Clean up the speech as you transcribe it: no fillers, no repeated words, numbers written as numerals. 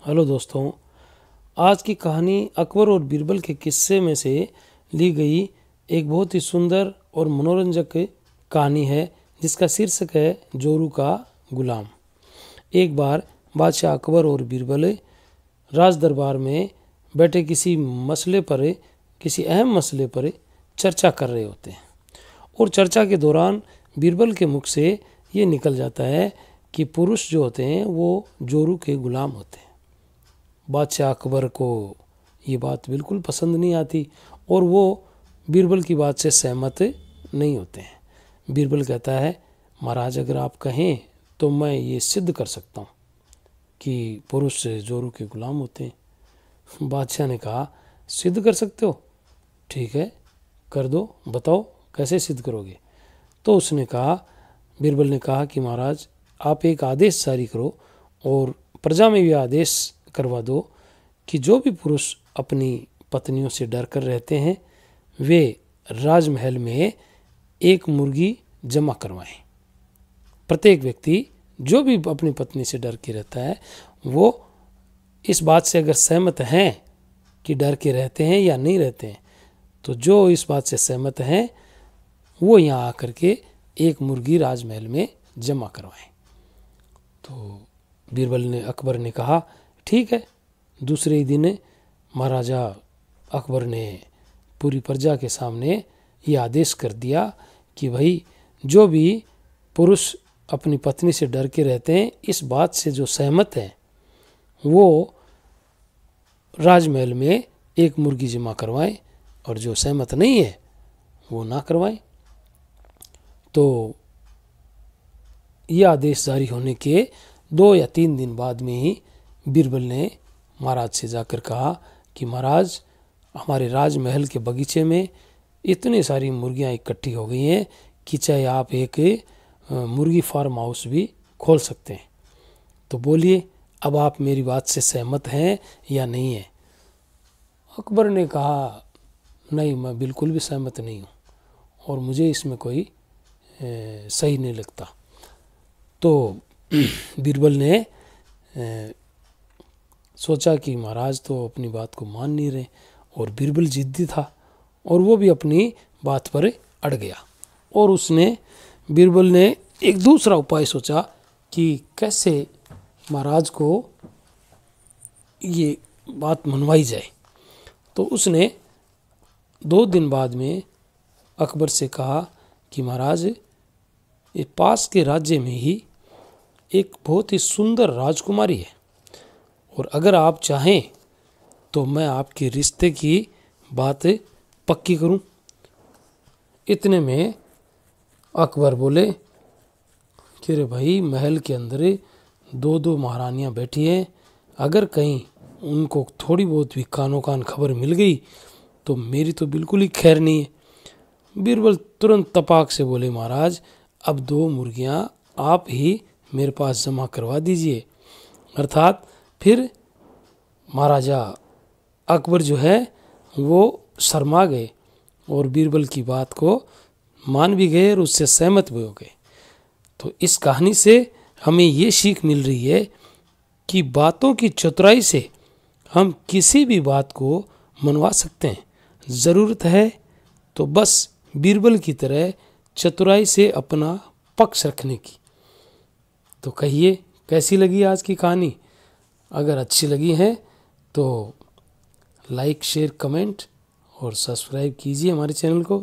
Hello दोस्तों, आज की कहानी अकबर और बीरबल के किस्से में से ली गई एक बहुत ही सुंदर और मनोरंजक कहानी है जिसका शीर्षक है जोरू का गुलाम। एक बार बादशाह अकबर और बीरबल राज दरबार में बैठे किसी अहम मसले पर चर्चा कर रहे होते हैं और चर्चा के दौरान बीरबल के मुख से ये निकल जाता है कि पुरुष जो होते हैं वो जोरू के गुलाम होते हैं। बादशाह अकबर को ये बात बिल्कुल पसंद नहीं आती और वो बीरबल की बात से सहमत नहीं होते हैं। बीरबल कहता है, महाराज अगर आप कहें तो मैं ये सिद्ध कर सकता हूँ कि पुरुष जोरू के गुलाम होते हैं। बादशाह ने कहा, सिद्ध कर सकते हो? ठीक है, कर दो, बताओ कैसे सिद्ध करोगे? तो बीरबल ने कहा कि महाराज आप एक आदेश जारी करो और प्रजा में भी आदेश करवा दो कि जो भी पुरुष अपनी पत्नियों से डर कर रहते हैं वे राजमहल में एक मुर्गी जमा करवाएं। प्रत्येक व्यक्ति जो भी अपनी पत्नी से डर के रहता है वो इस बात से अगर सहमत हैं कि डर के रहते हैं या नहीं रहते हैं, तो जो इस बात से सहमत हैं वो यहाँ आकर के एक मुर्गी राजमहल में जमा करवाएं। तो अकबर ने कहा, ठीक है। दूसरे ही दिन महाराजा अकबर ने पूरी प्रजा के सामने ये आदेश कर दिया कि भाई जो भी पुरुष अपनी पत्नी से डर के रहते हैं इस बात से जो सहमत हैं वो राजमहल में एक मुर्गी जमा करवाएं और जो सहमत नहीं है वो ना करवाएं। तो ये आदेश जारी होने के 2 या 3 दिन बाद में ही बीरबल ने महाराज से जाकर कहा कि महाराज हमारे राजमहल के बगीचे में इतनी सारी मुर्गियां इकट्ठी हो गई हैं कि चाहे आप एक मुर्गी फार्म हाउस भी खोल सकते हैं। तो बोलिए, अब आप मेरी बात से सहमत हैं या नहीं हैं? अकबर ने कहा, नहीं, मैं बिल्कुल भी सहमत नहीं हूँ और मुझे इसमें कोई सही नहीं लगता। तो बीरबल ने सोचा कि महाराज तो अपनी बात को मान नहीं रहे और बीरबल जिद्दी था और वो भी अपनी बात पर अड़ गया। और बीरबल ने एक दूसरा उपाय सोचा कि कैसे महाराज को ये बात मनवाई जाए। तो उसने 2 दिन बाद में अकबर से कहा कि महाराज ये पास के राज्य में ही एक बहुत ही सुंदर राजकुमारी है और अगर आप चाहें तो मैं आपके रिश्ते की बात पक्की करूं। इतने में अकबर बोले कि अरे भाई, महल के अंदर 2 महारानियां बैठी हैं, अगर कहीं उनको थोड़ी बहुत भी कानो कान खबर मिल गई तो मेरी तो बिल्कुल ही खैर नहीं है। बीरबल तुरंत तपाक से बोले, महाराज अब 2 मुर्गियां आप ही मेरे पास जमा करवा दीजिए। अर्थात फिर महाराजा अकबर जो है वो शर्मा गए और बीरबल की बात को मान भी गए और उससे सहमत भी हो गए। तो इस कहानी से हमें ये सीख मिल रही है कि बातों की चतुराई से हम किसी भी बात को मनवा सकते हैं। ज़रूरत है तो बस बीरबल की तरह चतुराई से अपना पक्ष रखने की। तो कहिए, कैसी लगी आज की कहानी? अगर अच्छी लगी है तो लाइक, शेयर, कमेंट और सब्सक्राइब कीजिए हमारे चैनल को।